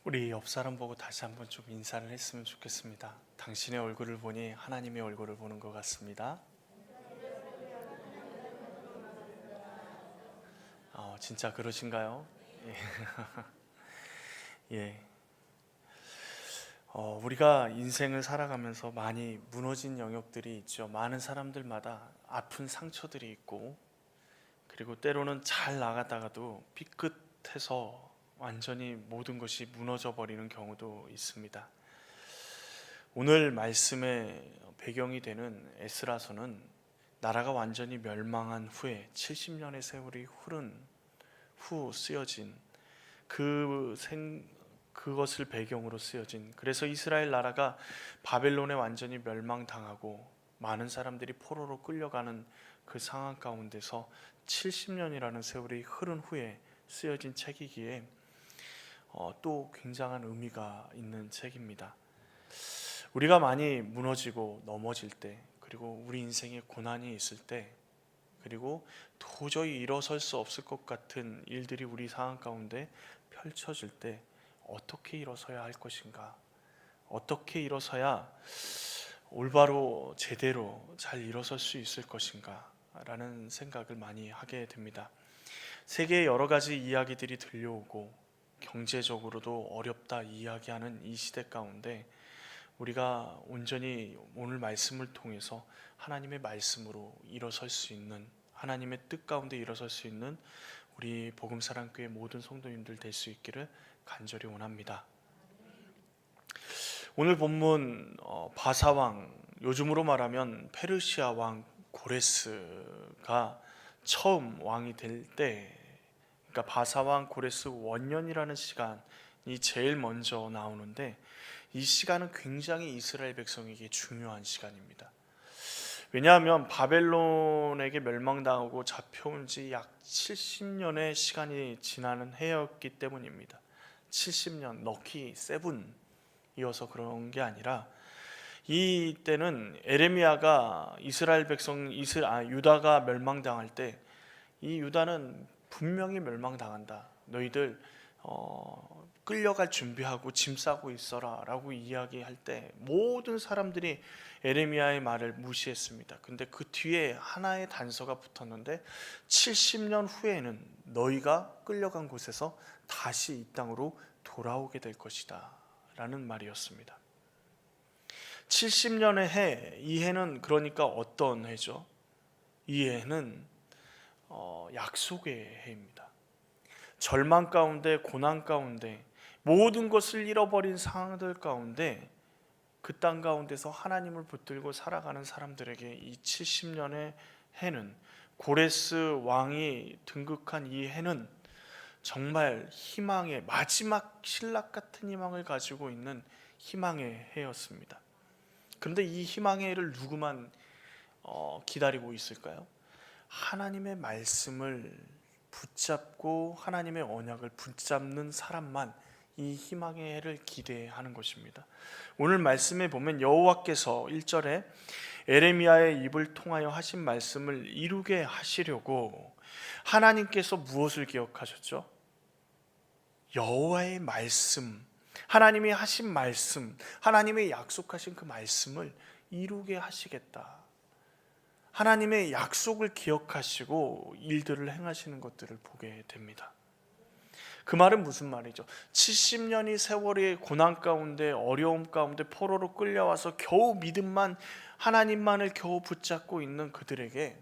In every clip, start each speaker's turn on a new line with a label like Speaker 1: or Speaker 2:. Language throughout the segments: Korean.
Speaker 1: 우리 옆 사람 보고 다시 한번 좀 인사를 했으면 좋겠습니다. 당신의 얼굴을 보니 하나님의 얼굴을 보는 것 같습니다. 진짜 그러신가요? 예. 우리가 인생을 살아가면서 많이 무너진 영역들이 있죠. 많은 사람들마다 아픈 상처들이 있고, 그리고 때로는 잘 나가다가도 삐끗해서 완전히 모든 것이 무너져 버리는 경우도 있습니다. 오늘 말씀의 배경이 되는 에스라서는 나라가 완전히 멸망한 후에 70년의 세월이 흐른 후 쓰여진 그것을 배경으로 쓰여진, 그래서 이스라엘 나라가 바벨론에 완전히 멸망당하고 많은 사람들이 포로로 끌려가는 그 상황 가운데서 70년이라는 세월이 흐른 후에 쓰여진 책이기에 또 굉장한 의미가 있는 책입니다. 우리가 많이 무너지고 넘어질 때, 그리고 우리 인생에 고난이 있을 때, 그리고 도저히 일어설 수 없을 것 같은 일들이 우리 상황 가운데 펼쳐질 때 어떻게 일어서야 할 것인가, 어떻게 일어서야 올바로 제대로 잘 일어설 수 있을 것인가 라는 생각을 많이 하게 됩니다. 세계의 여러 가지 이야기들이 들려오고 경제적으로도 어렵다 이야기하는 이 시대 가운데 우리가 온전히 오늘 말씀을 통해서 하나님의 말씀으로 일어설 수 있는, 하나님의 뜻 가운데 일어설 수 있는 우리 복음사랑교회 모든 성도님들 될 수 있기를 간절히 원합니다. 오늘 본문 바사왕, 요즘으로 말하면 페르시아 왕 고레스가 처음 왕이 될 때, 그러니까 바사왕 고레스 원년이라는 시간이 제일 먼저 나오는데, 이 시간은 굉장히 이스라엘 백성에게 중요한 시간입니다. 왜냐하면 바벨론에게 멸망당하고 잡혀온 지 약 70년의 시간이 지나는 해였기 때문입니다. 70년, 럭키 7이어서 그런 게 아니라, 이때는 에레미야가 이스라엘 백성 유다가 멸망당할 때, 이 유다는 분명히 멸망당한다, 너희들 끌려갈 준비하고 짐 싸고 있어라 라고 이야기할 때 모든 사람들이 에레미야의 말을 무시했습니다. 근데 그 뒤에 하나의 단서가 붙었는데, 70년 후에는 너희가 끌려간 곳에서 다시 이 땅으로 돌아오게 될 것이다 라는 말이었습니다. 70년의 해, 이 해는 그러니까 어떤 해죠? 이 해는 약속의 해입니다. 절망 가운데, 고난 가운데, 모든 것을 잃어버린 상황들 가운데, 그 땅 가운데서 하나님을 붙들고 살아가는 사람들에게 이 70년의 해는, 고레스 왕이 등극한 이 해는 정말 희망의 마지막 신락 같은 희망을 가지고 있는 희망의 해였습니다. 그런데 이 희망의 해를 누구만 기다리고 있을까요? 하나님의 말씀을 붙잡고 하나님의 언약을 붙잡는 사람만 이 희망의 해를 기대하는 것입니다. 오늘 말씀에 보면 여호와께서 1절에 에레미야의 입을 통하여 하신 말씀을 이루게 하시려고 하나님께서 무엇을 기억하셨죠? 여호와의 말씀, 하나님이 하신 말씀, 하나님의 약속하신 그 말씀을 이루게 하시겠다, 하나님의 약속을 기억하시고 일들을 행하시는 것들을 보게 됩니다. 그 말은 무슨 말이죠? 70년이 세월의 고난 가운데, 어려움 가운데 포로로 끌려와서 겨우 믿음만, 하나님만을 겨우 붙잡고 있는 그들에게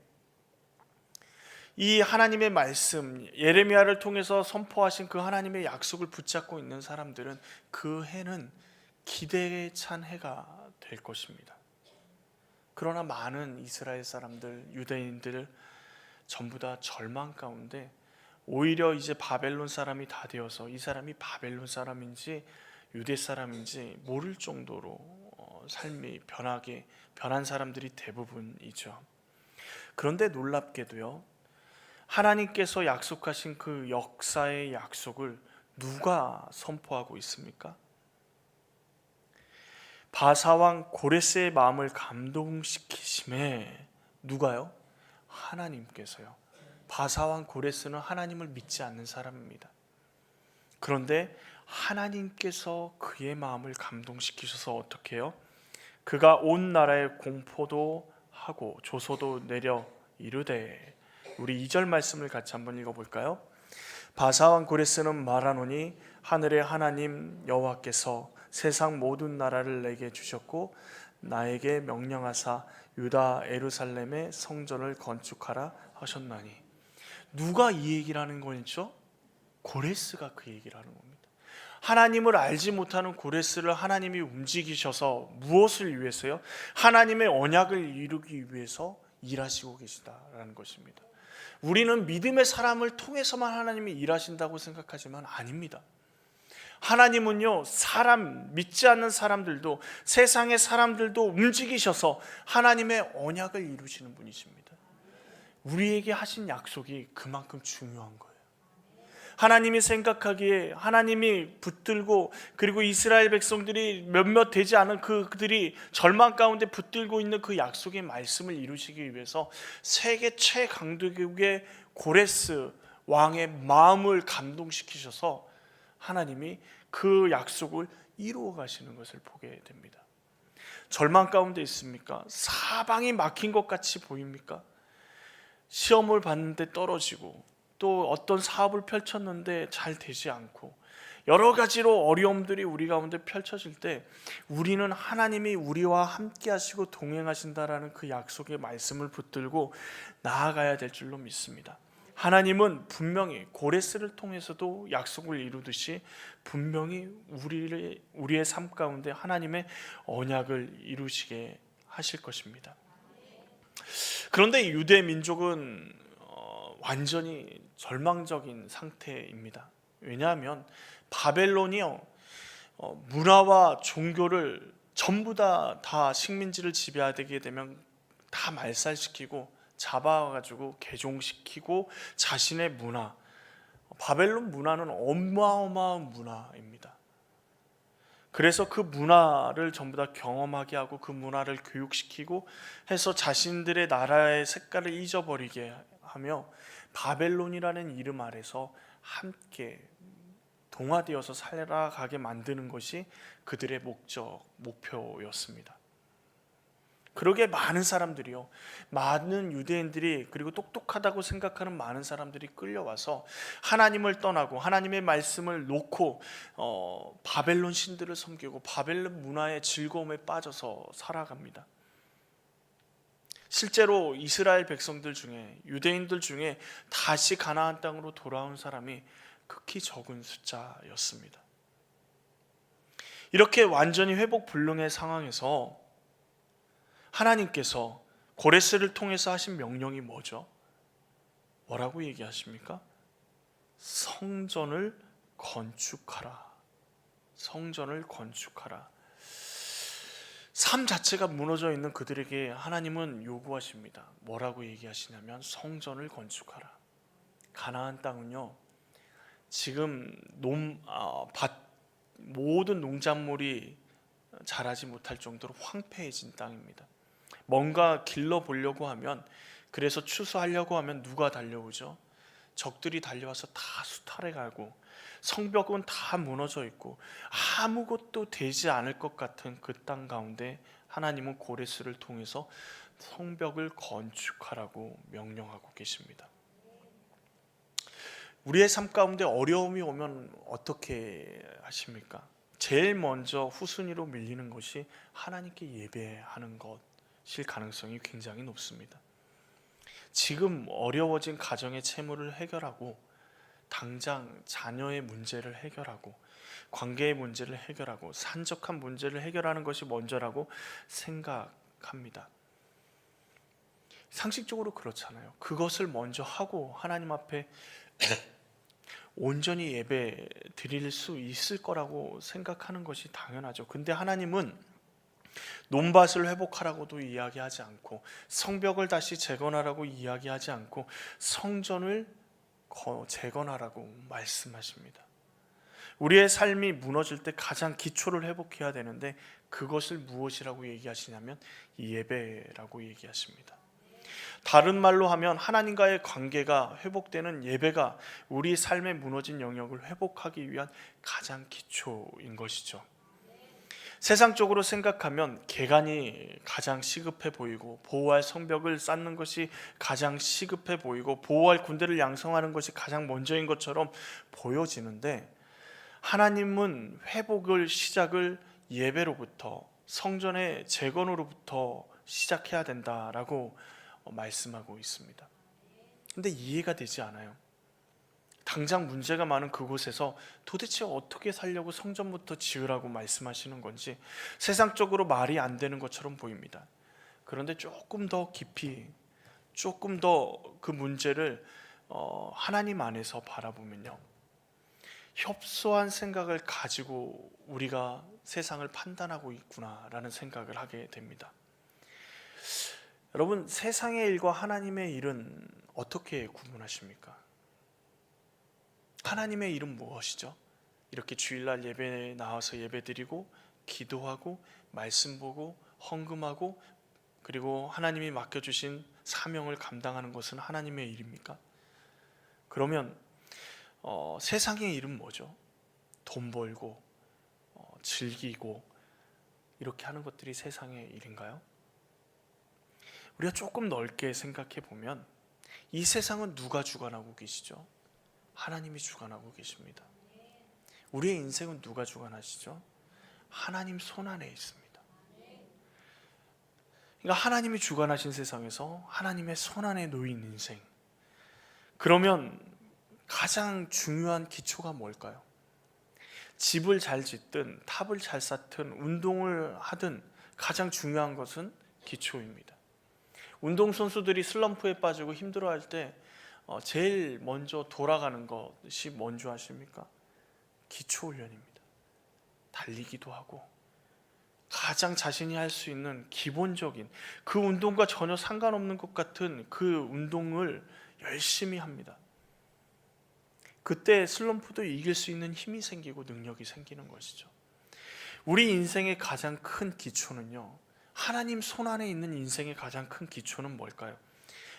Speaker 1: 이 하나님의 말씀, 예레미야를 통해서 선포하신 그 하나님의 약속을 붙잡고 있는 사람들은 그 해는 기대에 찬 해가 될 것입니다. 그러나 많은 이스라엘 사람들, 유대인들 전부 다 절망 가운데, 오히려 이제 바벨론 사람이 다 되어서 이 사람이 바벨론 사람인지 유대 사람인지 모를 정도로 삶이 변한 사람들이 대부분이죠. 그런데 놀랍게도요, 하나님께서 약속하신 그 역사의 약속을 누가 선포하고 있습니까? 바사왕 고레스의 마음을 감동시키심에 누가요? 하나님께서요. 바사왕 고레스는 하나님을 믿지 않는 사람입니다. 그런데 하나님께서 그의 마음을 감동시키셔서 어떻게 해요? 그가 온 나라에 공포도 하고 조소도 내려 이르되, 우리 2절 말씀을 같이 한번 읽어볼까요? 바사왕 고레스는 말하노니 하늘의 하나님 여호와께서 세상 모든 나라를 내게 주셨고 나에게 명령하사 유다 예루살렘의 성전을 건축하라 하셨나니. 누가 이 얘기를 하는 거죠? 고레스가 그 얘기를 하는 겁니다. 하나님을 알지 못하는 고레스를 하나님이 움직이셔서 무엇을 위해서요? 하나님의 언약을 이루기 위해서 일하시고 계시다라는 것입니다. 우리는 믿음의 사람을 통해서만 하나님이 일하신다고 생각하지만 아닙니다. 하나님은요, 믿지 않는 사람들도, 세상의 사람들도 움직이셔서 하나님의 언약을 이루시는 분이십니다. 우리에게 하신 약속이 그만큼 중요한 거예요. 하나님이 생각하기에, 하나님이 붙들고, 그리고 이스라엘 백성들이 몇몇 되지 않은 그들이 절망 가운데 붙들고 있는 그 약속의 말씀을 이루시기 위해서 세계 최강대국의 고레스 왕의 마음을 감동시키셔서 하나님이 그 약속을 이루어 가시는 것을 보게 됩니다. 절망 가운데 있습니까? 사방이 막힌 것 같이 보입니까? 시험을 봤는데 떨어지고, 또 어떤 사업을 펼쳤는데 잘 되지 않고, 여러 가지로 어려움들이 우리 가운데 펼쳐질 때 우리는 하나님이 우리와 함께 하시고 동행하신다라는 그 약속의 말씀을 붙들고 나아가야 될 줄로 믿습니다. 하나님은 분명히 고레스를 통해서도 약속을 이루듯이 분명히 우리의 삶 가운데 하나님의 언약을 이루시게 하실 것입니다. 그런데 유대 민족은 완전히 절망적인 상태입니다. 왜냐하면 바벨론이요, 문화와 종교를 전부 다 식민지를 지배하게 되면 다 말살시키고 잡아가지고 개종시키고 자신의 문화, 바벨론 문화는 어마어마한 문화입니다. 그래서 그 문화를 전부 다 경험하게 하고 그 문화를 교육시키고 해서 자신들의 나라의 색깔을 잊어버리게 하며 바벨론이라는 이름 아래서 함께 동화되어서 살아가게 만드는 것이 그들의 목표였습니다. 그러게 많은 사람들이요, 많은 유대인들이, 그리고 똑똑하다고 생각하는 많은 사람들이 끌려와서 하나님을 떠나고 하나님의 말씀을 놓고 바벨론 신들을 섬기고 바벨론 문화의 즐거움에 빠져서 살아갑니다. 실제로 이스라엘 백성들 중에, 유대인들 중에 다시 가나안 땅으로 돌아온 사람이 극히 적은 숫자였습니다. 이렇게 완전히 회복 불능의 상황에서 하나님께서 고레스를 통해서 하신 명령이 뭐죠? 뭐라고 얘기하십니까? 성전을 건축하라. 성전을 건축하라. 삶 자체가 무너져 있는 그들에게 하나님은 요구하십니다. 뭐라고 얘기하시냐면 성전을 건축하라. 가나안 땅은요, 지금 모든 농작물이 자라지 못할 정도로 황폐해진 땅입니다. 뭔가 길러보려고 하면, 그래서 추수하려고 하면 누가 달려오죠? 적들이 달려와서 다 수탈해가고 성벽은 다 무너져 있고 아무것도 되지 않을 것 같은 그 땅 가운데 하나님은 고레스를 통해서 성벽을 건축하라고 명령하고 계십니다. 우리의 삶 가운데 어려움이 오면 어떻게 하십니까? 제일 먼저 후순위로 밀리는 것이 하나님께 예배하는 것일 가능성이 굉장히 높습니다. 지금 어려워진 가정의 채무를 해결하고, 당장 자녀의 문제를 해결하고, 관계의 문제를 해결하고, 산적한 문제를 해결하는 것이 먼저라고 생각합니다. 상식적으로 그렇잖아요. 그것을 먼저 하고 하나님 앞에 온전히 예배 드릴 수 있을 거라고 생각하는 것이 당연하죠. 근데 하나님은 논밭을 회복하라고도 이야기하지 않고, 성벽을 다시 재건하라고 이야기하지 않고, 성전을 재건하라고 말씀하십니다. 우리의 삶이 무너질 때 가장 기초를 회복해야 되는데 그것을 무엇이라고 얘기하시냐면 예배라고 얘기하십니다. 다른 말로 하면 하나님과의 관계가 회복되는 예배가 우리 삶의 무너진 영역을 회복하기 위한 가장 기초인 것이죠. 세상적으로 생각하면 개간이 가장 시급해 보이고 보호할 성벽을 쌓는 것이 가장 시급해 보이고 보호할 군대를 양성하는 것이 가장 먼저인 것처럼 보여지는데, 하나님은 회복을 시작을 예배로부터, 성전의 재건으로부터 시작해야 된다라고 말씀하고 있습니다. 근데 이해가 되지 않아요. 당장 문제가 많은 그곳에서 도대체 어떻게 살려고 성전부터 지으라고 말씀하시는 건지 세상적으로 말이 안 되는 것처럼 보입니다. 그런데 조금 더 깊이, 조금 더 그 문제를 하나님 안에서 바라보면요, 협소한 생각을 가지고 우리가 세상을 판단하고 있구나라는 생각을 하게 됩니다. 여러분, 세상의 일과 하나님의 일은 어떻게 구분하십니까? 하나님의 일은 무엇이죠? 이렇게 주일날 예배에 나와서 예배드리고 기도하고 말씀 보고 헌금하고 그리고 하나님이 맡겨주신 사명을 감당하는 것은 하나님의 일입니까? 그러면 세상의 일은 뭐죠? 돈 벌고 즐기고 이렇게 하는 것들이 세상의 일인가요? 우리가 조금 넓게 생각해 보면 이 세상은 누가 주관하고 계시죠? 하나님이 주관하고 계십니다. 우리의 인생은 누가 주관하시죠? 하나님 손 안에 있습니다. 그러니까 하나님이 주관하신 세상에서 하나님의 손 안에 놓인 인생, 그러면 가장 중요한 기초가 뭘까요? 집을 잘 짓든 탑을 잘 쌓든 운동을 하든 가장 중요한 것은 기초입니다. 운동선수들이 슬럼프에 빠지고 힘들어할 때 제일 먼저 돌아가는 것이 뭔지 아십니까? 기초훈련입니다. 달리기도 하고 가장 자신이 할 수 있는 기본적인 그 운동과 전혀 상관없는 것 같은 그 운동을 열심히 합니다. 그때 슬럼프도 이길 수 있는 힘이 생기고 능력이 생기는 것이죠. 우리 인생의 가장 큰 기초는요, 하나님 손 안에 있는 인생의 가장 큰 기초는 뭘까요?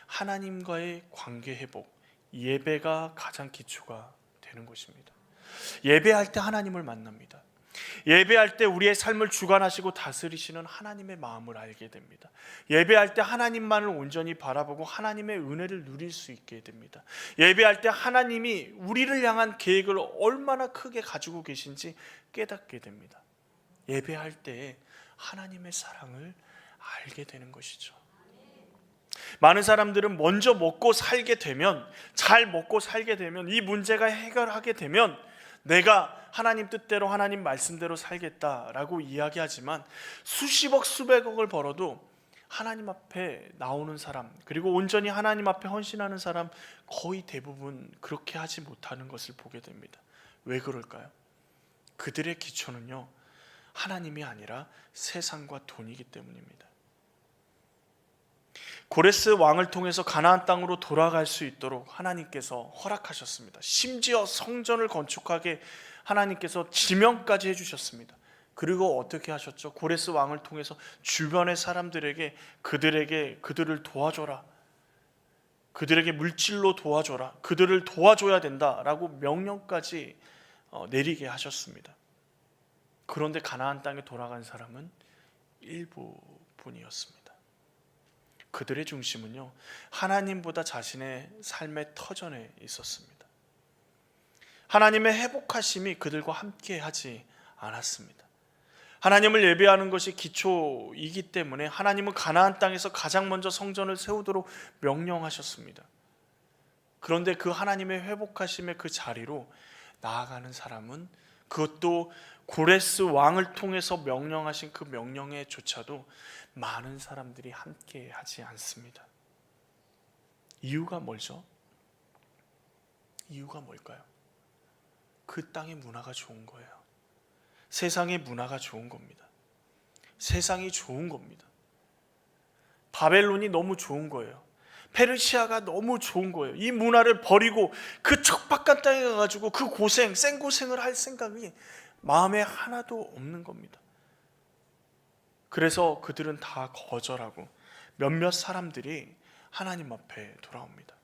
Speaker 1: 하나님과의 관계 회복, 예배가 가장 기초가 되는 것입니다. 예배할 때 하나님을 만납니다. 예배할 때 우리의 삶을 주관하시고 다스리시는 하나님의 마음을 알게 됩니다. 예배할 때 하나님만을 온전히 바라보고 하나님의 은혜를 누릴 수 있게 됩니다. 예배할 때 하나님이 우리를 향한 계획을 얼마나 크게 가지고 계신지 깨닫게 됩니다. 예배할 때 하나님의 사랑을 알게 되는 것이죠. 많은 사람들은 먼저 먹고 살게 되면, 잘 먹고 살게 되면, 이 문제가 해결하게 되면 내가 하나님 뜻대로 하나님 말씀대로 살겠다라고 이야기하지만 수십억 수백억을 벌어도 하나님 앞에 나오는 사람, 그리고 온전히 하나님 앞에 헌신하는 사람 거의 대부분 그렇게 하지 못하는 것을 보게 됩니다. 왜 그럴까요? 그들의 기초는요, 하나님이 아니라 세상과 돈이기 때문입니다. 고레스 왕을 통해서 가나안 땅으로 돌아갈 수 있도록 하나님께서 허락하셨습니다. 심지어 성전을 건축하게 하나님께서 지명까지 해주셨습니다. 그리고 어떻게 하셨죠? 고레스 왕을 통해서 주변의 사람들에게 그들을 도와줘라, 그들에게 물질로 도와줘라, 그들을 도와줘야 된다라고 명령까지 내리게 하셨습니다. 그런데 가나안 땅에 돌아간 사람은 일부분이었습니다. 그들의 중심은요, 하나님보다 자신의 삶의 터전에 있었습니다. 하나님의 회복하심이 그들과 함께 하지 않았습니다. 하나님을 예배하는 것이 기초이기 때문에 하나님은 가나안 땅에서 가장 먼저 성전을 세우도록 명령하셨습니다. 그런데 그 하나님의 회복하심의 그 자리로 나아가는 사람은, 그것도 고레스 왕을 통해서 명령하신 그 명령에조차도 많은 사람들이 함께 하지 않습니다. 이유가 뭐죠? 이유가 뭘까요? 그 땅의 문화가 좋은 거예요. 세상의 문화가 좋은 겁니다. 세상이 좋은 겁니다. 바벨론이 너무 좋은 거예요. 페르시아가 너무 좋은 거예요. 이 문화를 버리고 그 척박한 땅에 가가지고 그 고생, 생고생을 할 생각이 마음에 하나도 없는 겁니다. 그래서 그들은 다 거절하고 몇몇 사람들이 하나님 앞에 돌아옵니다.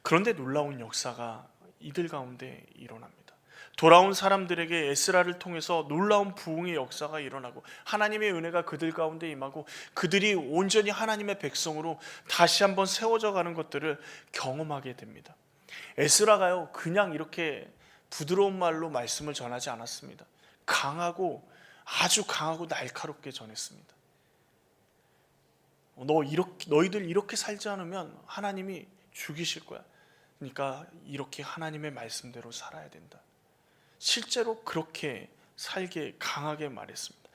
Speaker 1: 그런데 놀라운 역사가 이들 가운데 일어납니다. 돌아온 사람들에게 에스라를 통해서 놀라운 부흥의 역사가 일어나고 하나님의 은혜가 그들 가운데 임하고 그들이 온전히 하나님의 백성으로 다시 한번 세워져 가는 것들을 경험하게 됩니다. 에스라가요, 그냥 이렇게 부드러운 말로 말씀을 전하지 않았습니다. 강하고, 아주 강하고 날카롭게 전했습니다. 너희들 이렇게 살지 않으면 하나님이 죽이실 거야. 그러니까 이렇게 하나님의 말씀대로 살아야 된다. 실제로 그렇게 살게 강하게 말했습니다.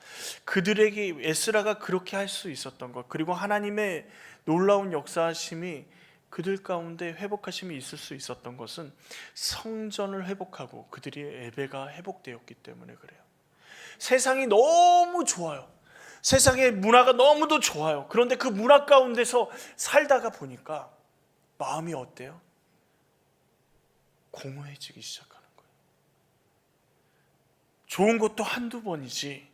Speaker 1: 그들에게 에스라가 그렇게 할 수 있었던 것, 그리고 하나님의 놀라운 역사하심이 그들 가운데 회복하심이 있을 수 있었던 것은 성전을 회복하고 그들의 예배가 회복되었기 때문에 그래요. 세상이 너무 좋아요. 세상의 문화가 너무도 좋아요. 그런데 그 문화 가운데서 살다가 보니까 마음이 어때요? 공허해지기 시작하는 거예요. 좋은 것도 한두 번이지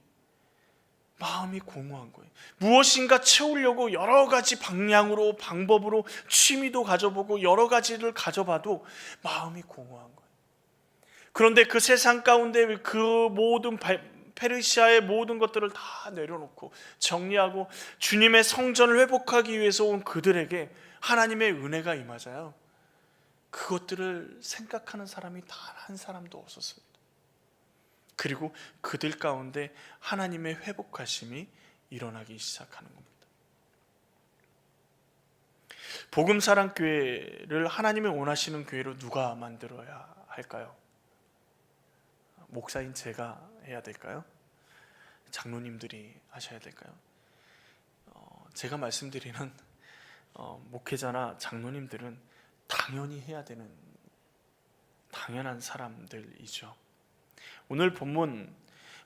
Speaker 1: 마음이 공허한 거예요. 무엇인가 채우려고 여러 가지 방향으로, 방법으로 취미도 가져보고 여러 가지를 가져봐도 마음이 공허한 거예요. 그런데 그 세상 가운데 그 모든 페르시아의 모든 것들을 다 내려놓고 정리하고 주님의 성전을 회복하기 위해서 온 그들에게 하나님의 은혜가 임하자요, 그것들을 생각하는 사람이 단 한 사람도 없었습니다. 그리고 그들 가운데 하나님의 회복하심이 일어나기 시작하는 겁니다. 복음사랑교회를 하나님의 원하시는 교회로 누가 만들어야 할까요? 목사인 제가 해야 될까요? 장로님들이 하셔야 될까요? 제가 말씀드리는 목회자나 장로님들은 당연히 해야 되는 당연한 사람들이죠. 오늘 본문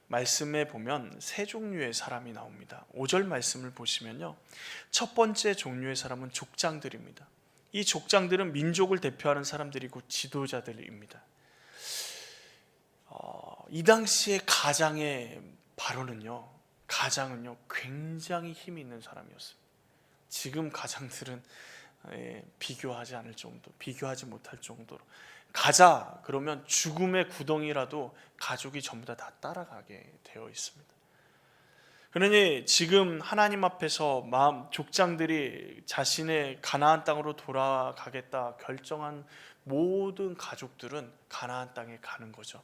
Speaker 1: 말씀에 보면 세 종류의 사람이 나옵니다. 5절 말씀을 보시면요, 첫 번째 종류의 사람은 족장들입니다. 이 족장들은 민족을 대표하는 사람들이고 지도자들입니다. 이 당시의 가장의 발언은요, 가장은요 굉장히 힘이 있는 사람이었습니다. 지금 가장들은 비교하지 못할 정도로 가자 그러면 죽음의 구덩이라도 가족이 전부 다 따라가게 되어 있습니다. 그러니 지금 하나님 앞에서 족장들이 자신의 가나안 땅으로 돌아가겠다 결정한 모든 가족들은 가나안 땅에 가는 거죠.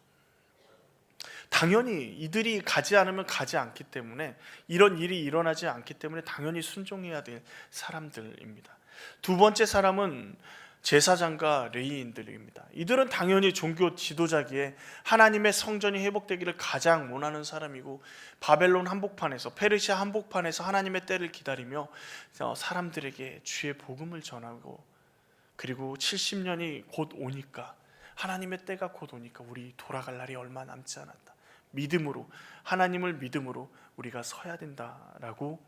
Speaker 1: 당연히 이들이 가지 않으면 가지 않기 때문에, 이런 일이 일어나지 않기 때문에 당연히 순종해야 될 사람들입니다. 두 번째 사람은 제사장과 레위인들입니다. 이들은 당연히 종교 지도자기에 하나님의 성전이 회복되기를 가장 원하는 사람이고, 바벨론 한복판에서, 페르시아 한복판에서 하나님의 때를 기다리며 사람들에게 주의 복음을 전하고, 그리고 70년이 곧 오니까, 하나님의 때가 곧 오니까 우리 돌아갈 날이 얼마 남지 않았다, 믿음으로, 하나님을 믿음으로 우리가 서야 된다라고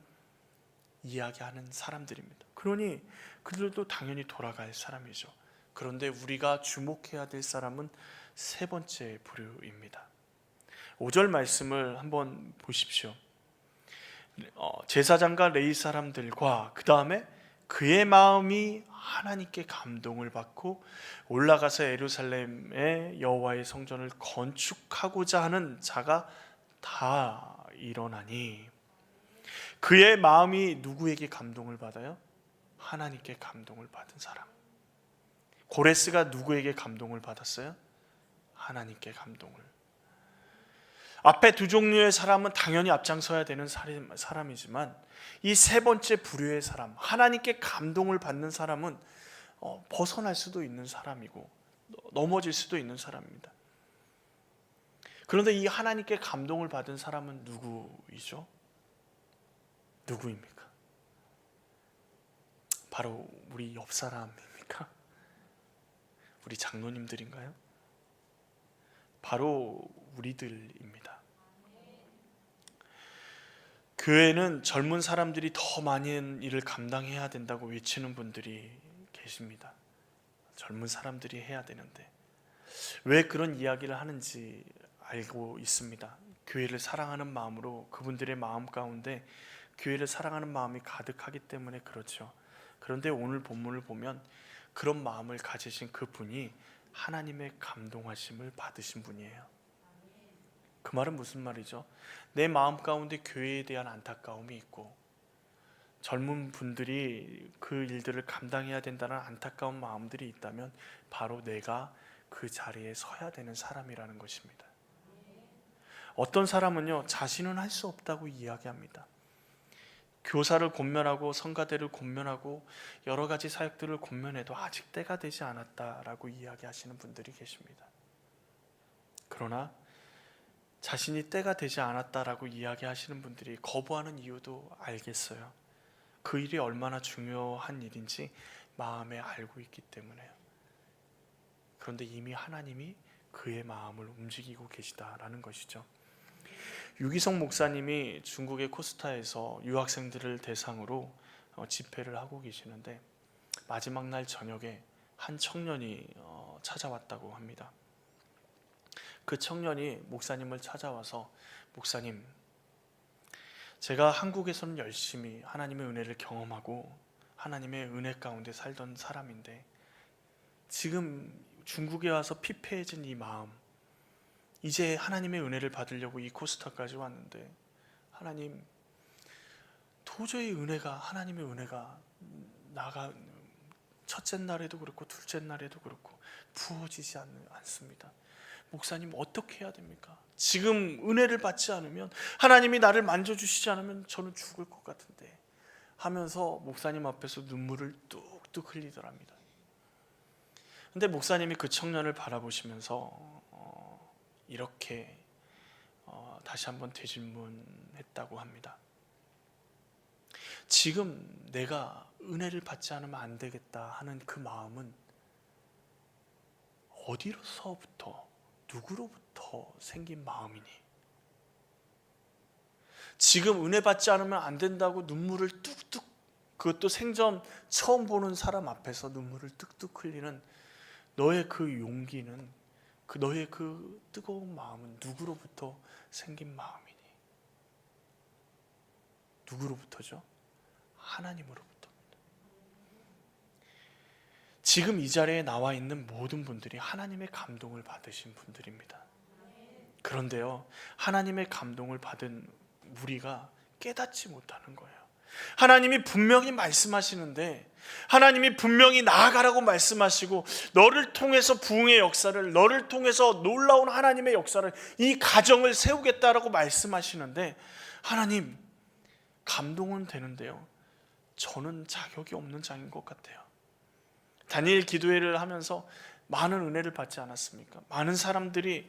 Speaker 1: 이야기하는 사람들입니다. 그러니 그들도 당연히 돌아갈 사람이죠. 그런데 우리가 주목해야 될 사람은 세 번째 부류입니다. 5절 말씀을 한번 보십시오. 제사장과 레위 사람들과 그 다음에 그의 마음이 하나님께 감동을 받고 올라가서 예루살렘의 여호와의 성전을 건축하고자 하는 자가 다 일어나니. 그의 마음이 누구에게 감동을 받아요? 하나님께 감동을 받은 사람. 고레스가 누구에게 감동을 받았어요? 하나님께 감동을. 앞에 두 종류의 사람은 당연히 앞장서야 되는 사람이지만, 이 세 번째 부류의 사람, 하나님께 감동을 받는 사람은 벗어날 수도 있는 사람이고 넘어질 수도 있는 사람입니다. 그런데 이 하나님께 감동을 받은 사람은 누구이죠? 누구입니까? 바로 우리 옆 사람입니까? 우리 장로님들인가요? 바로 우리들입니다. 교회는 젊은 사람들이 더 많은 일을 감당해야 된다고 외치는 분들이 계십니다. 젊은 사람들이 해야 되는데 왜 그런 이야기를 하는지 알고 있습니다. 교회를 사랑하는 마음으로, 그분들의 마음 가운데 교회를 사랑하는 마음이 가득하기 때문에 그렇죠. 그런데 오늘 본문을 보면 그런 마음을 가지신 그분이 하나님의 감동하심을 받으신 분이에요. 그 말은 무슨 말이죠? 내 마음 가운데 교회에 대한 안타까움이 있고 젊은 분들이 그 일들을 감당해야 된다는 안타까운 마음들이 있다면 바로 내가 그 자리에 서야 되는 사람이라는 것입니다. 어떤 사람은요, 자신은 할 수 없다고 이야기합니다. 교사를 권면하고 성가대를 권면하고 여러 가지 사역들을 권면해도 아직 때가 되지 않았다라고 이야기하시는 분들이 계십니다. 그러나 자신이 때가 되지 않았다라고 이야기하시는 분들이 거부하는 이유도 알겠어요. 그 일이 얼마나 중요한 일인지 마음에 알고 있기 때문에요. 그런데 이미 하나님이 그의 마음을 움직이고 계시다라는 것이죠. 유기성 목사님이 중국의 코스타에서 유학생들을 대상으로 집회를 하고 계시는데 마지막 날 저녁에 한 청년이 찾아왔다고 합니다. 그 청년이 목사님을 찾아와서 목사님, 제가 한국에서는 열심히 하나님의 은혜를 경험하고 하나님의 은혜 가운데 살던 사람인데 지금 중국에 와서 피폐해진 이 마음, 이제 하나님의 은혜를 받으려고 이 코스타까지 왔는데 하나님, 도저히 하나님의 은혜가 나가 첫째 날에도 그렇고 둘째 날에도 그렇고 부어지지 않습니다. 목사님, 어떻게 해야 됩니까? 지금 은혜를 받지 않으면, 하나님이 나를 만져주시지 않으면 저는 죽을 것 같은데 하면서 목사님 앞에서 눈물을 뚝뚝 흘리더랍니다. 근데 목사님이 그 청년을 바라보시면서 이렇게 다시 한번 되질문했다고 합니다. 지금 내가 은혜를 받지 않으면 안 되겠다 하는 그 마음은 어디로서부터, 누구로부터 생긴 마음이니? 지금 은혜 받지 않으면 안 된다고 눈물을 뚝뚝, 그것도 생전 처음 보는 사람 앞에서 눈물을 뚝뚝 흘리는 너의 그 용기는, 너의 그 뜨거운 마음은 누구로부터 생긴 마음이니? 누구로부터죠? 하나님으로부터입니다. 지금 이 자리에 나와 있는 모든 분들이 하나님의 감동을 받으신 분들입니다. 그런데요, 하나님의 감동을 받은 우리가 깨닫지 못하는 거예요. 하나님이 분명히 말씀하시는데, 하나님이 분명히 나아가라고 말씀하시고 너를 통해서 부흥의 역사를, 너를 통해서 놀라운 하나님의 역사를, 이 가정을 세우겠다라고 말씀하시는데 하나님, 감동은 되는데요, 저는 자격이 없는 자인 것 같아요. 다니엘 기도회를 하면서 많은 은혜를 받지 않았습니까? 많은 사람들이,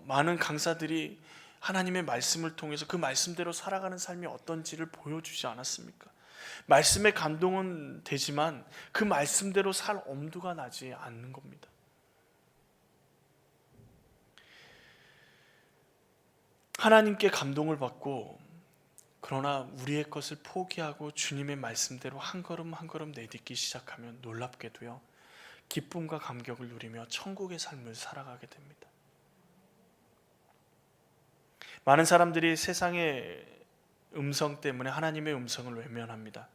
Speaker 1: 많은 강사들이 하나님의 말씀을 통해서 그 말씀대로 살아가는 삶이 어떤지를 보여주지 않았습니까? 말씀에 감동은 되지만 그 말씀대로 살 엄두가 나지 않는 겁니다. 하나님께 감동을 받고 그러나 우리의 것을 포기하고 주님의 말씀대로 한 걸음 한 걸음 내딛기 시작하면 놀랍게도요, 기쁨과 감격을 누리며 천국의 삶을 살아가게 됩니다. 많은 사람들이 세상의 음성 때문에 하나님의 음성을 외면합니다.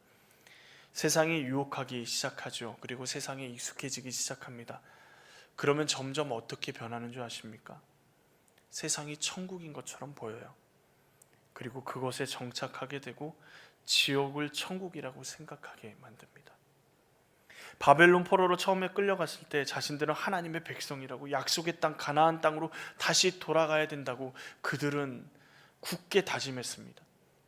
Speaker 1: 세상이 유혹하기 시작하죠. 그리고 세상에 익숙해지기 시작합니다. 그러면 점점 어떻게 변하는 줄 아십니까? 세상이 천국인 것처럼 보여요. 그리고 그것에 정착하게 되고 지옥을 천국이라고 생각하게 만듭니다. 바벨론 포로로 처음에 끌려갔을 때 자신들은 하나님의 백성이라고, 약속의 땅 가나안 땅으로 다시 돌아가야 된다고 그들은 굳게 다짐했습니다.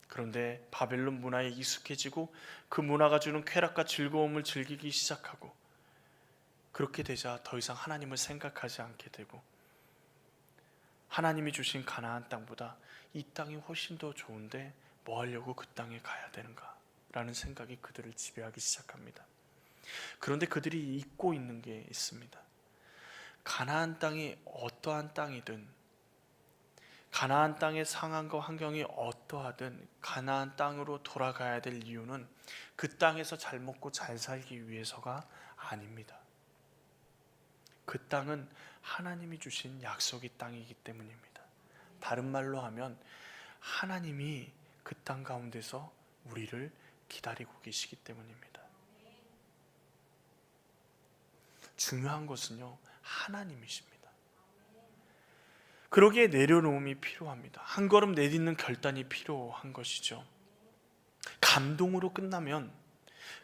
Speaker 1: 그런데 바벨론 문화에 익숙해지고 그 문화가 주는 쾌락과 즐거움을 즐기기 시작하고, 그렇게 되자 더 이상 하나님을 생각하지 않게 되고, 하나님이 주신 가나안 땅보다 이 땅이 훨씬 더 좋은데 뭐 하려고 그 땅에 가야 되는가 라는 생각이 그들을 지배하기 시작합니다. 그런데 그들이 잊고 있는 게 있습니다. 가나안 땅이 어떠한 땅이든, 가나안 땅의 상황과 환경이 어떠하든 가나안 땅으로 돌아가야 될 이유는 그 땅에서 잘 먹고 잘 살기 위해서가 아닙니다. 그 땅은 하나님이 주신 약속의 땅이기 때문입니다. 다른 말로 하면 하나님이 그 땅 가운데서 우리를 기다리고 계시기 때문입니다. 중요한 것은요, 하나님이십니다. 그러기에 내려놓음이 필요합니다. 한 걸음 내딛는 결단이 필요한 것이죠. 감동으로 끝나면,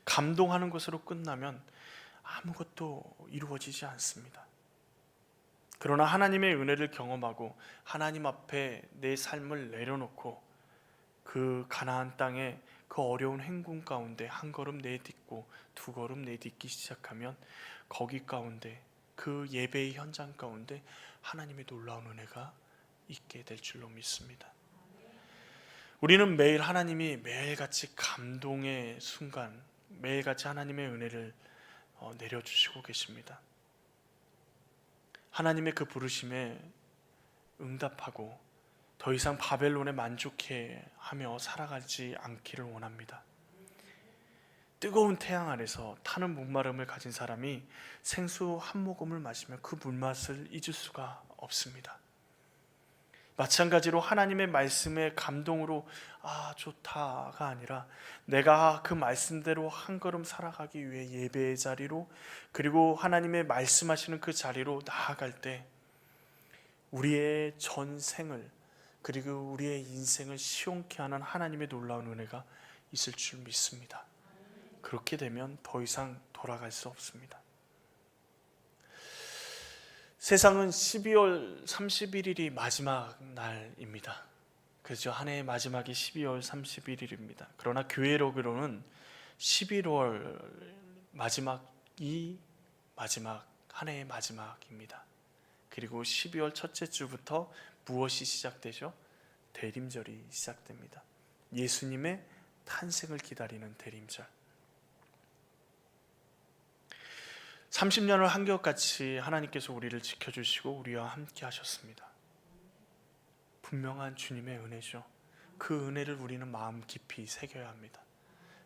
Speaker 1: 감동하는 것으로 끝나면 아무것도 이루어지지 않습니다. 그러나 하나님의 은혜를 경험하고 하나님 앞에 내 삶을 내려놓고 그 가나안 땅에 그 어려운 행군 가운데 한 걸음 내딛고 두 걸음 내딛기 시작하면 거기 가운데, 그 예배의 현장 가운데 하나님의 놀라운 은혜가 있게 될 줄로 믿습니다. 우리는 매일 하나님이 매일같이 감동의 순간, 매일같이 하나님의 은혜를 내려주시고 계십니다. 하나님의 그 부르심에 응답하고 더 이상 바벨론에 만족해하며 살아가지 않기를 원합니다. 뜨거운 태양 아래서 타는 목마름을 가진 사람이 생수 한 모금을 마시면 그 물맛을 잊을 수가 없습니다. 마찬가지로 하나님의 말씀에 감동으로 좋다가 아니라 내가 그 말씀대로 한 걸음 살아가기 위해 예배의 자리로, 그리고 하나님의 말씀하시는 그 자리로 나아갈 때 우리의 전생을, 그리고 우리의 인생을 시원케 하는 하나님의 놀라운 은혜가 있을 줄 믿습니다. 그렇게 되면 더 이상 돌아갈 수 없습니다. 세상은 12월 31일이 마지막 날입니다. 그렇죠? 한 해의 마지막이 12월 31일입니다. 그러나 교회력으로는 11월 마지막이 한 해의 마지막입니다. 그리고 12월 첫째 주부터 무엇이 시작되죠? 대림절이 시작됩니다. 예수님의 탄생을 기다리는 대림절. 30년을 한결같이 하나님께서 우리를 지켜주시고 우리와 함께 하셨습니다. 분명한 주님의 은혜죠. 그 은혜를 우리는 마음 깊이 새겨야 합니다.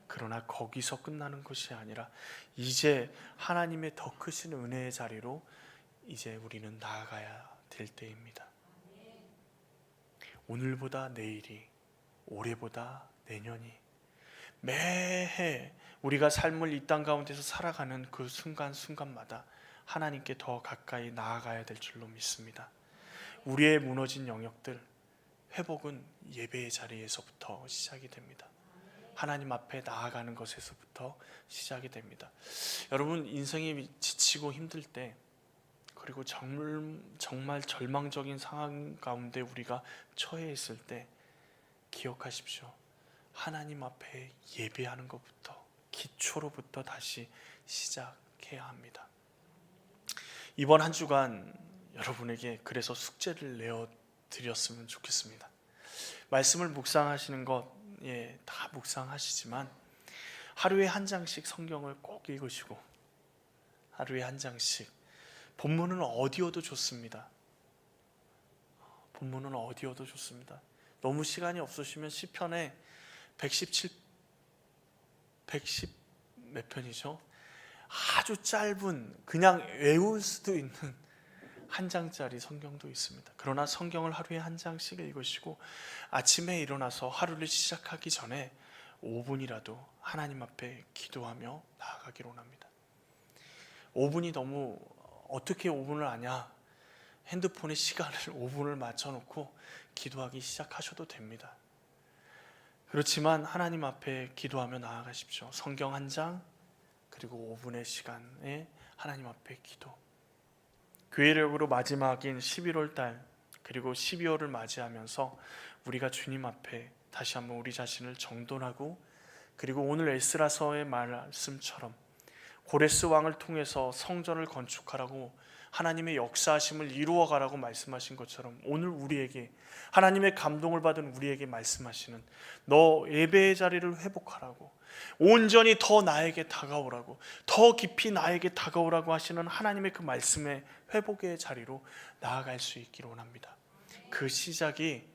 Speaker 1: 그러나 거기서 끝나는 것이 아니라 이제 하나님의 더 크신 은혜의 자리로 이제 우리는 나아가야 될 때입니다. 오늘보다 내일이, 올해보다 내년이, 매해 우리가 삶을 이 땅 가운데서 살아가는 그 순간순간마다 하나님께 더 가까이 나아가야 될 줄로 믿습니다. 우리의 무너진 영역들, 회복은 예배의 자리에서부터 시작이 됩니다. 하나님 앞에 나아가는 것에서부터 시작이 됩니다. 여러분, 인생이 지치고 힘들 때, 그리고 정말 절망적인 상황 가운데 우리가 처해 있을 때 기억하십시오. 하나님 앞에 예배하는 것부터, 기초로부터 다시 시작해야 합니다. 이번 한 주간 여러분에게 그래서 숙제를 내어드렸으면 좋겠습니다. 말씀을 묵상하시는 것, 다 묵상하시지만 하루에 한 장씩 성경을 꼭 읽으시고, 하루에 한 장씩, 본문은 어디어도 좋습니다. 본문은 어디어도 좋습니다. 너무 시간이 없으시면 시편에 110 몇 편이죠? 아주 짧은, 그냥 외울 수도 있는 한 장짜리 성경도 있습니다. 그러나 성경을 하루에 한 장씩 읽으시고 아침에 일어나서 하루를 시작하기 전에 5분이라도 하나님 앞에 기도하며 나아가기를 원합니다. 5분이 너무, 어떻게 5분을 아냐? 핸드폰에 시간을 5분을 맞춰놓고 기도하기 시작하셔도 됩니다. 그렇지만 하나님 앞에 기도하며 나아가십시오. 성경 한 장, 그리고 5분의 시간에 하나님 앞에 기도. 교회력으로 마지막인 11월 달, 그리고 12월을 맞이하면서 우리가 주님 앞에 다시 한번 우리 자신을 정돈하고, 그리고 오늘 에스라서의 말씀처럼 고레스 왕을 통해서 성전을 건축하라고 하나님의 역사하심을 이루어가라고 말씀하신 것처럼 오늘 우리에게, 하나님의 감동을 받은 우리에게 말씀하시는, 너 예배의 자리를 회복하라고, 온전히 더 나에게 다가오라고, 더 깊이 나에게 다가오라고 하시는 하나님의 그 말씀의 회복의 자리로 나아갈 수 있기를 원합니다. 그 시작이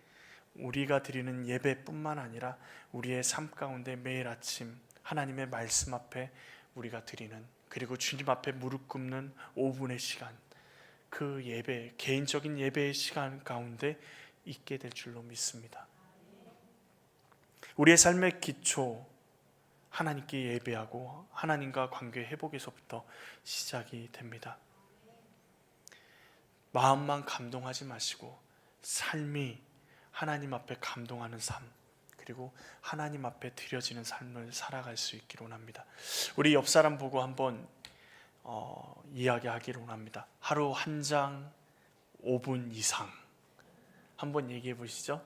Speaker 1: 우리가 드리는 예배뿐만 아니라 우리의 삶 가운데 매일 아침 하나님의 말씀 앞에 우리가 드리는, 그리고 주님 앞에 무릎 꿇는 5분의 시간, 그 예배, 개인적인 예배의 시간 가운데 있게 될 줄로 믿습니다. 우리의 삶의 기초, 하나님께 예배하고 하나님과 관계 회복에서부터 시작이 됩니다. 마음만 감동하지 마시고 삶이 하나님 앞에 감동하는 삶, 그리고 하나님 앞에 드려지는 삶을 살아갈 수 있기를 원합니다. 우리 옆 사람 보고 한번 이야기하기를 원합니다. 하루 한 장 5분 이상 한번 얘기해 보시죠.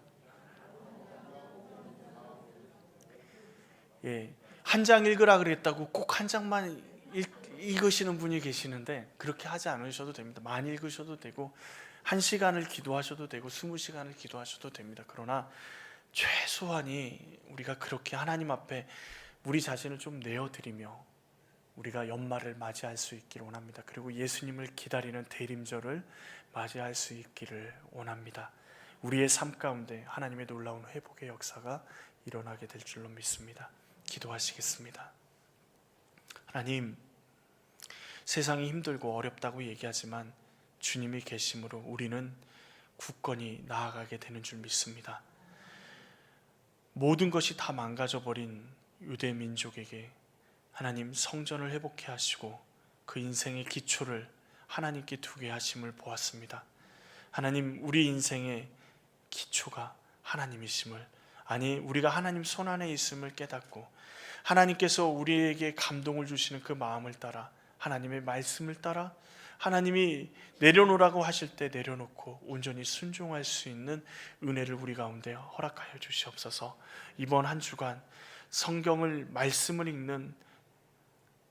Speaker 1: 예, 한 장 읽으라 그랬다고 꼭 한 장만 읽으시는 분이 계시는데 그렇게 하지 않으셔도 됩니다. 많이 읽으셔도 되고 1시간을 기도하셔도 되고 20시간을 기도하셔도 됩니다. 그러나 최소한이 우리가 그렇게 하나님 앞에 우리 자신을 좀 내어드리며 우리가 연말을 맞이할 수 있기를 원합니다. 그리고 예수님을 기다리는 대림절을 맞이할 수 있기를 원합니다. 우리의 삶 가운데 하나님의 놀라운 회복의 역사가 일어나게 될 줄로 믿습니다. 기도하시겠습니다. 하나님, 세상이 힘들고 어렵다고 얘기하지만 주님이 계심으로 우리는 굳건히 나아가게 되는 줄 믿습니다. 모든 것이 다 망가져버린 유대 민족에게 하나님 성전을 회복해 하시고 그 인생의 기초를 하나님께 두게 하심을 보았습니다. 하나님, 우리 인생의 기초가 하나님이심을, 아니 우리가 하나님 손안에 있음을 깨닫고 하나님께서 우리에게 감동을 주시는 그 마음을 따라 하나님의 말씀을 따라 하나님이 내려놓으라고 하실 때 내려놓고 온전히 순종할 수 있는 은혜를 우리 가운데 허락하여 주시옵소서. 이번 한 주간 성경을 말씀을 읽는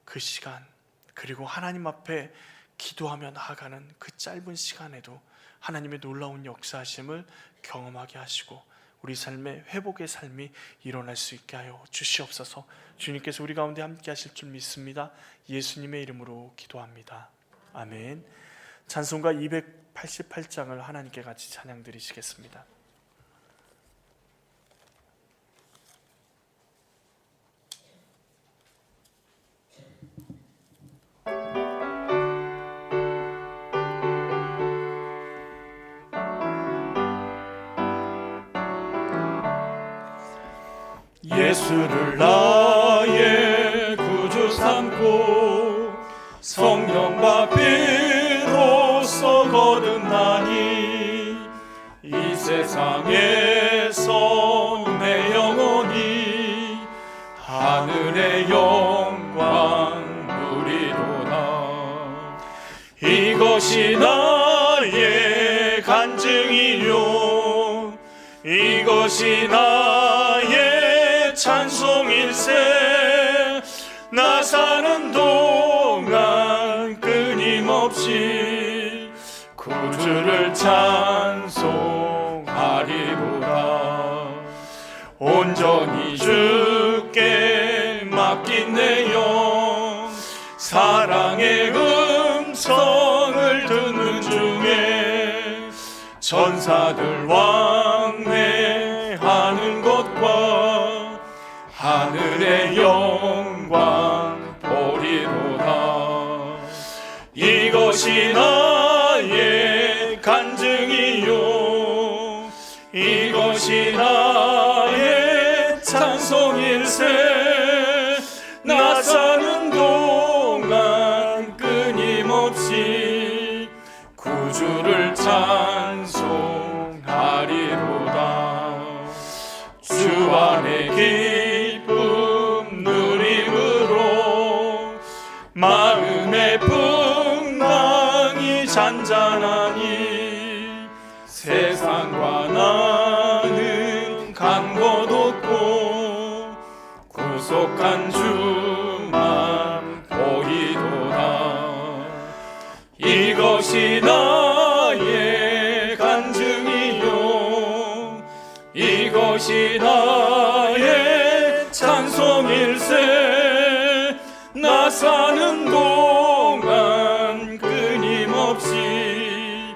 Speaker 1: 그 시간, 그리고 하나님 앞에 기도하며 나아가는 그 짧은 시간에도 하나님의 놀라운 역사하심을 경험하게 하시고 우리 삶의 회복의 삶이 일어날 수 있게 하여 주시옵소서. 주님께서 우리 가운데 함께 하실 줄 믿습니다. 예수님의 이름으로 기도합니다. 아멘. 찬송가 288장을 하나님께 같이 찬양 드리시겠습니다.
Speaker 2: 예수를 나의 구주 삼고 성령과 피로써 거듭나니 이 세상에서 내 영혼이 하늘의 영광 누리도다. 이것이 나의 간증이요 이것이 나의 찬송일세. 나 사는 동안 끊임없이 구주를 찬송하리로다. 온전히 주께 맡긴 내 영 사랑의 음성을 듣는 중에 천사들 왕래하는 것과 하늘의 영광 보리로다. 이것이 나의 간증이요 이것이 나의 찬송일세. 나 사는 동안 끊임없이 구주를 찬송하리로다. 주 안에 마음의 풍랑이 잔잔하니 세상과 나는 간 곳 없고 구속한 주만 보이도다. 이것이 나의 간증이요 이것이 나의 찬송일세. 나 사는 동안 끊임없이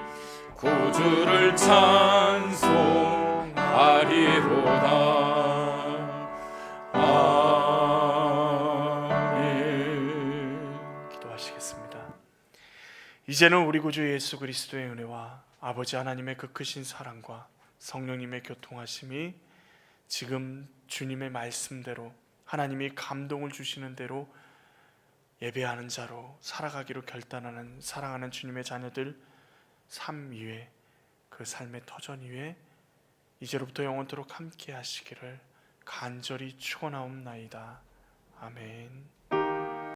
Speaker 2: 구주를 찬송하리로다. 아멘.
Speaker 1: 기도하시겠습니다. 이제는 우리 구주 예수 그리스도의 은혜와 아버지 하나님의 그 크신 사랑과 성령님의 교통하심이 지금 주님의 말씀대로 하나님이 감동을 주시는 대로 예배하는 자로 살아가기로 결단하는 사랑하는 주님의 자녀들 삶 위에, 그 삶의 터전 위에 이제로부터 영원토록 함께 하시기를 간절히 축원하옵나이다. 아멘.